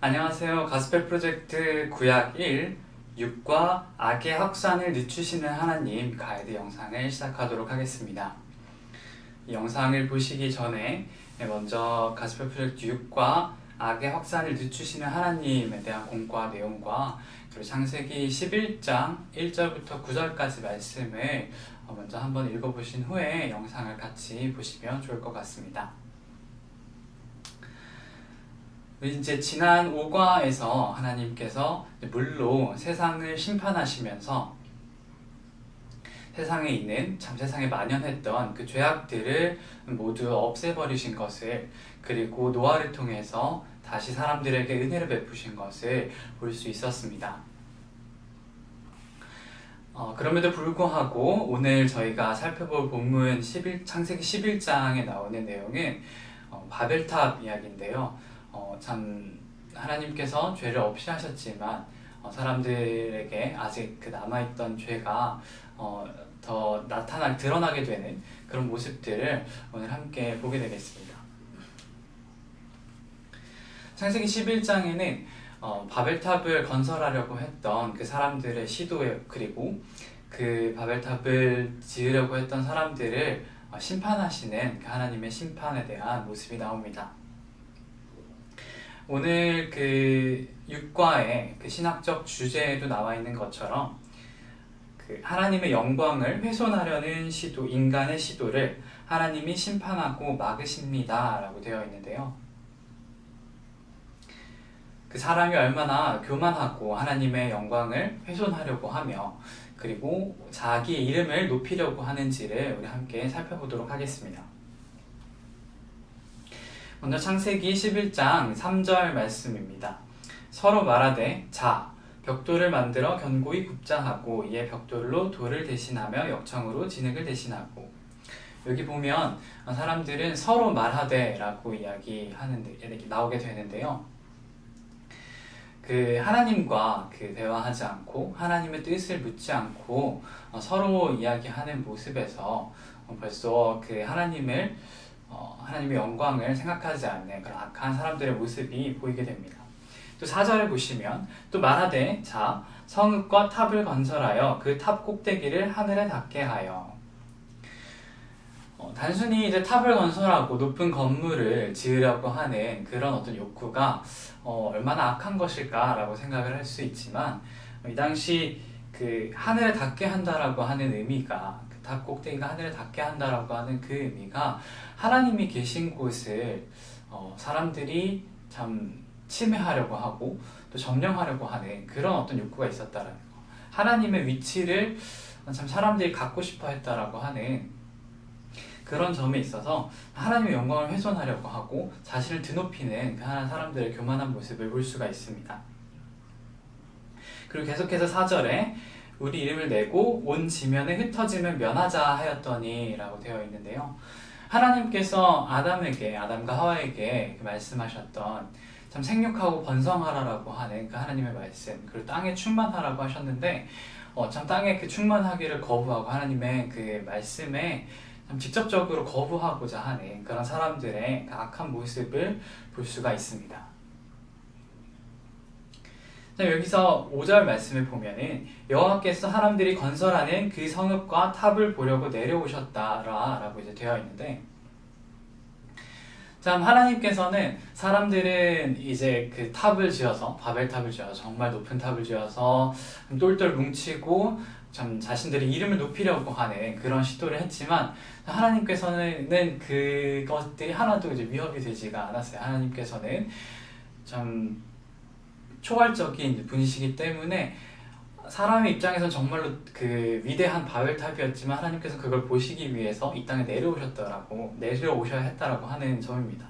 안녕하세요. 가스펠 프로젝트 구약 1, 육과 악의 확산을 늦추시는 하나님 가이드 영상을 시작하도록 하겠습니다. 이 영상을 보시기 전에 먼저 가스펠 프로젝트 6과 악의 확산을 늦추시는 하나님에 대한 공과 내용과 그리고 창세기 11장 1절부터 9절까지 말씀을 먼저 한번 읽어보신 후에 영상을 같이 보시면 좋을 것 같습니다. 이제 지난 5과에서 하나님께서 물로 세상을 심판하시면서 세상에 있는 세상에 만연했던 그 죄악들을 모두 없애버리신 것을, 그리고 노아를 통해서 다시 사람들에게 은혜를 베푸신 것을 볼 수 있었습니다. 그럼에도 불구하고 오늘 저희가 살펴볼 본문 창세기 11장에 나오는 내용은 바벨탑 이야기인데요. 참 하나님께서 죄를 없이 하셨지만 사람들에게 아직 그 남아있던 죄가 더 드러나게 되는 그런 모습들을 오늘 함께 보게 되겠습니다. 창세기 11장에는 바벨탑을 건설하려고 했던 그 사람들의 시도에, 그리고 그 바벨탑을 지으려고 했던 사람들을 심판하시는 그 하나님의 심판에 대한 모습이 나옵니다. 오늘 그 6과의 그 신학적 주제에도 나와 있는 것처럼 그 하나님의 영광을 훼손하려는 시도, 인간의 시도를 하나님이 심판하고 막으십니다 라고 되어 있는데요. 그 사람이 얼마나 교만하고 하나님의 영광을 훼손하려고 하며 그리고 자기의 이름을 높이려고 하는지를 우리 함께 살펴보도록 하겠습니다. 먼저 창세기 11장 3절 말씀입니다. 서로 말하되 자, 벽돌을 만들어 견고히 굽자 하고 이에 벽돌로 돌을 대신하며 역청으로 진흙을 대신하고. 여기 보면 사람들은 서로 말하되 라고 나오게 되는데요. 그 하나님과 그 대화하지 않고 하나님의 뜻을 묻지 않고 서로 이야기하는 모습에서 벌써 그 하나님의 영광을 생각하지 않는 그런 악한 사람들의 모습이 보이게 됩니다. 또 4절을 보시면 또 말하되 자, 성읍과 탑을 건설하여 그 탑 꼭대기를 하늘에 닿게 하여. 단순히 이제 탑을 건설하고 높은 건물을 지으려고 하는 그런 어떤 욕구가 얼마나 악한 것일까라고 생각을 할 수 있지만, 이 당시 그 하늘에 닿게 한다라고 하는 의미가, 그 탑 꼭대기가 하늘에 닿게 한다라고 하는 그 의미가 하나님이 계신 곳을 사람들이 참 침해하려고 하고 또 점령하려고 하는 그런 어떤 욕구가 있었다라는 거. 하나님의 위치를 참 사람들이 갖고 싶어 했다라고 하는 그런 점에 있어서 하나님의 영광을 훼손하려고 하고 자신을 드높이는 그 하나님 사람들의 교만한 모습을 볼 수가 있습니다. 그리고 계속해서 4절에 우리 이름을 내고 온 지면에 흩어짐을 면하자 하였더니 라고 되어 있는데요. 하나님께서 아담과 하와에게 말씀하셨던 참 생육하고 번성하라라고 하는 그 하나님의 말씀, 그리고 땅에 충만하라고 하셨는데 참 땅에 그 충만하기를 거부하고 하나님의 그 말씀에 참 직접적으로 거부하고자 하는 그런 사람들의 그 악한 모습을 볼 수가 있습니다. 여기서 5절 말씀을 보면은 여호와께서 사람들이 건설하는 그 성읍과 탑을 보려고 내려오셨다라고 이제 되어 있는데, 참 하나님께서는 사람들은 이제 그 탑을 지어서, 바벨탑을 지어서 정말 높은 탑을 지어서 똘똘 뭉치고 참 자신들의 이름을 높이려고 하는 그런 시도를 했지만, 하나님께서는 그것들이 하나도 이제 위협이 되지가 않았어요. 하나님께서는 참 초월적인 분이시기 때문에 사람의 입장에서는 정말로 그 위대한 바벨탑이었지만 하나님께서 그걸 보시기 위해서 이 땅에 내려오셔야 했다라고 하는 점입니다.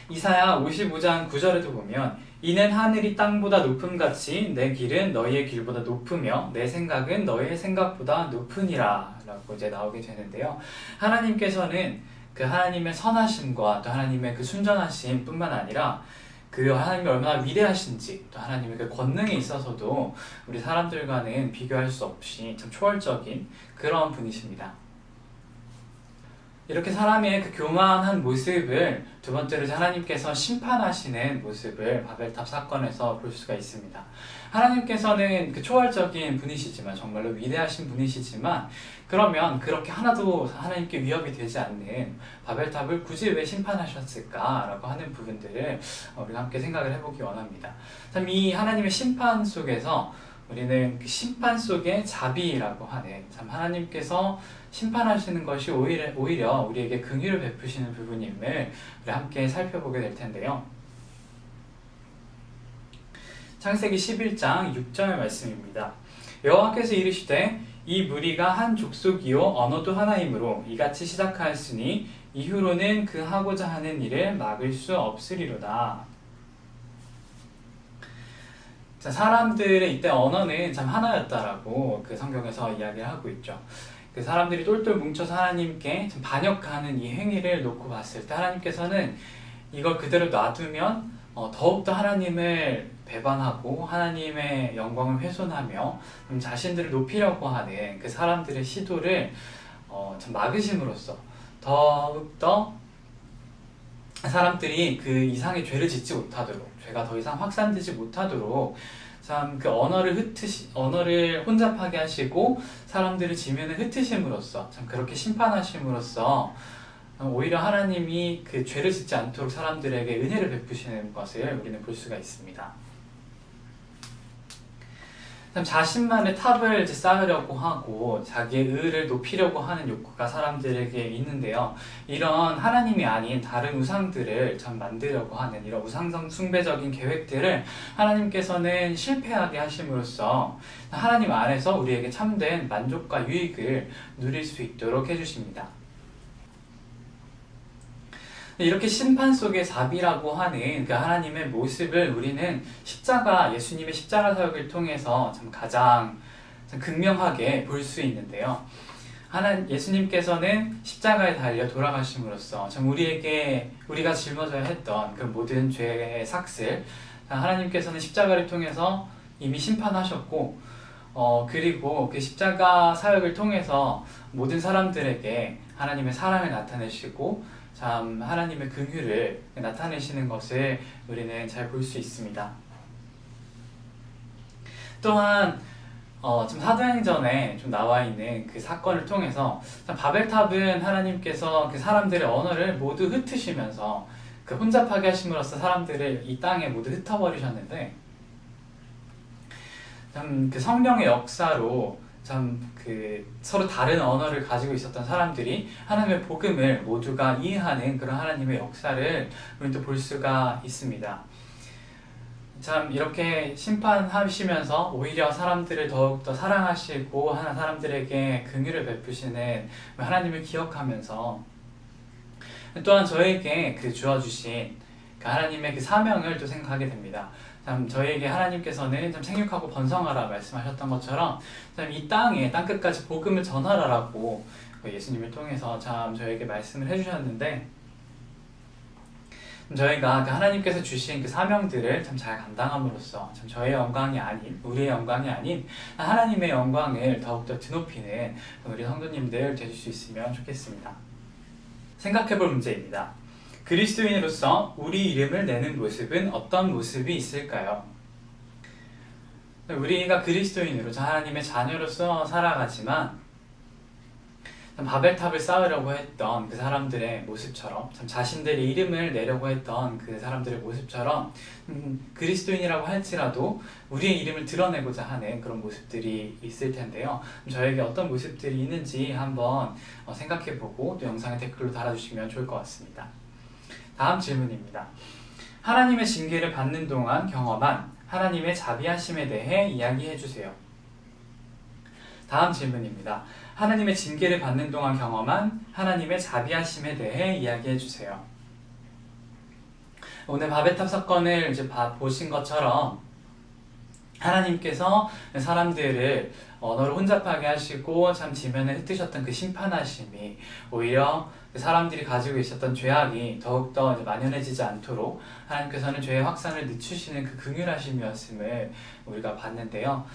이사야 55장 9절에도 보면 이는 하늘이 땅보다 높음같이 내 길은 너희의 길보다 높으며 내 생각은 너희의 생각보다 높으니라 라고 이제 나오게 되는데요. 하나님께서는 그 하나님의 선하심과 또 하나님의 그 순전하심 뿐만 아니라 그 하나님이 얼마나 위대하신지, 또 하나님의 그 권능에 있어서도 우리 사람들과는 비교할 수 없이 참 초월적인 그런 분이십니다. 이렇게 사람의 그 교만한 모습을 두 번째로 하나님께서 심판하시는 모습을 바벨탑 사건에서 볼 수가 있습니다. 하나님께서는 그 초월적인 분이시지만 정말로 위대하신 분이시지만 그러면 그렇게 하나도 하나님께 위협이 되지 않는 바벨탑을 굳이 왜 심판하셨을까라고 하는 부분들을 우리가 함께 생각을 해보기 원합니다. 참 이 하나님의 심판 속에서 우리는 그 심판 속의 자비라고 하는 참 하나님께서 심판하시는 것이 오히려 우리에게 긍휼을 베푸시는 부분임을 우리 함께 살펴보게 될 텐데요. 창세기 11장 6절의 말씀입니다. 여호와께서 이르시되 이 무리가 한 족속이요 언어도 하나이므로 이같이 시작하였으니 이후로는 그 하고자 하는 일을 막을 수 없으리로다. 자, 사람들의 이때 언어는 참 하나였다라고 그 성경에서 이야기를 하고 있죠. 그 사람들이 똘똘 뭉쳐서 하나님께 좀 반역하는 이 행위를 놓고 봤을 때 하나님께서는 이걸 그대로 놔두면 더욱더 하나님을 배반하고 하나님의 영광을 훼손하며 자신들을 높이려고 하는 그 사람들의 시도를 참 막으심으로써 더욱더 사람들이 그 이상의 죄를 짓지 못하도록, 죄가 더 이상 확산되지 못하도록 참 그 언어를 혼잡하게 하시고 사람들을 지면에 흩으심으로써 참 그렇게 심판하심으로써 오히려 하나님이 그 죄를 짓지 않도록 사람들에게 은혜를 베푸시는 것을 우리는 볼 수가 있습니다. 참 자신만의 탑을 이제 쌓으려고 하고 자기의 의를 높이려고 하는 욕구가 사람들에게 있는데요. 이런 하나님이 아닌 다른 우상들을 참 만들려고 하는 이런 우상성 숭배적인 계획들을 하나님께서는 실패하게 하심으로써 하나님 안에서 우리에게 참된 만족과 유익을 누릴 수 있도록 해주십니다. 이렇게 심판 속의 자비라고 하는 그 하나님의 모습을 우리는 예수님의 십자가 사역을 통해서 참 가장 극명하게 볼 수 있는데요. 예수님께서는 십자가에 달려 돌아가심으로써 참 우리가 짊어져야 했던 그 모든 죄의 삭슬, 하나님께서는 십자가를 통해서 이미 심판하셨고, 그리고 그 십자가 사역을 통해서 모든 사람들에게 하나님의 사랑을 나타내시고 참 하나님의 긍휼을 나타내시는 것을 우리는 잘 볼 수 있습니다. 또한 좀 사도행전에 좀 나와 있는 그 사건을 통해서 참 바벨탑은 하나님께서 그 사람들의 언어를 모두 흩으시면서 그 혼잡하게 하심으로써 사람들을 이 땅에 모두 흩어버리셨는데 참 그 성령의 역사로 참 그 서로 다른 언어를 가지고 있었던 사람들이 하나님의 복음을 모두가 이해하는 그런 하나님의 역사를 우리는 또 볼 수가 있습니다. 참 이렇게 심판하시면서 오히려 사람들을 더욱더 사랑하시고 사람들에게 긍휼을 베푸시는 하나님을 기억하면서 또한 저에게 그 주어주신 그 하나님의 그 사명을 또 생각하게 됩니다. 참 저희에게 하나님께서는 참 생육하고 번성하라 말씀하셨던 것처럼 참 이 땅끝까지 복음을 전하라라고 예수님을 통해서 참 저에게 말씀을 해주셨는데 저희가 그 하나님께서 주신 그 사명들을 참 잘 감당함으로써 참 저의 영광이 아닌 우리의 영광이 아닌 하나님의 영광을 더욱더 드높이는 우리 성도님들 되실 수 있으면 좋겠습니다. 생각해볼 문제입니다. 그리스도인으로서 우리 이름을 내는 모습은 어떤 모습이 있을까요? 우리가 그리스도인으로 하나님의 자녀로서 살아가지만 바벨탑을 쌓으려고 했던 그 사람들의 모습처럼 참 자신들의 이름을 내려고 했던 그 사람들의 모습처럼 그리스도인이라고 할지라도 우리의 이름을 드러내고자 하는 그런 모습들이 있을 텐데요. 저에게 어떤 모습들이 있는지 한번 생각해보고 또 영상에 댓글로 달아주시면 좋을 것 같습니다. 다음 질문입니다. 하나님의 징계를 받는 동안 경험한 하나님의 자비하심에 대해 이야기해주세요. 다음 질문입니다. 하나님의 징계를 받는 동안 경험한 하나님의 자비하심에 대해 이야기해주세요. 오늘 바벨탑 사건을 이제 보신 것처럼 하나님께서 사람들을 언어를 혼잡하게 하시고 참 지면에 흩으셨던 그 심판하심이 오히려 사람들이 가지고 있었던 죄악이 더욱더 만연해지지 않도록 하나님께서는 죄의 확산을 늦추시는 그 긍휼하심이었음을 우리가 봤는데요.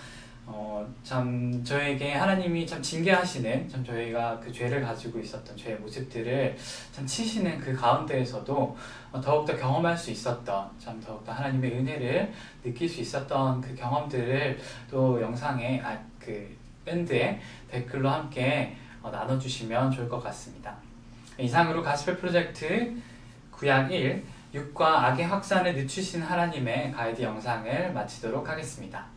참 저에게 하나님이 참 징계하시는, 참 저희가 그 죄를 가지고 있었던 죄의 모습들을 참 치시는 그 가운데에서도 더욱더 경험할 수 있었던, 참 더욱더 하나님의 은혜를 느낄 수 있었던 그 경험들을 또 영상에 그 밴드에 댓글로 함께 나눠주시면 좋을 것 같습니다. 이상으로 가스펠 프로젝트 구약 1 육과 악의 확산을 늦추신 하나님의 가이드 영상을 마치도록 하겠습니다.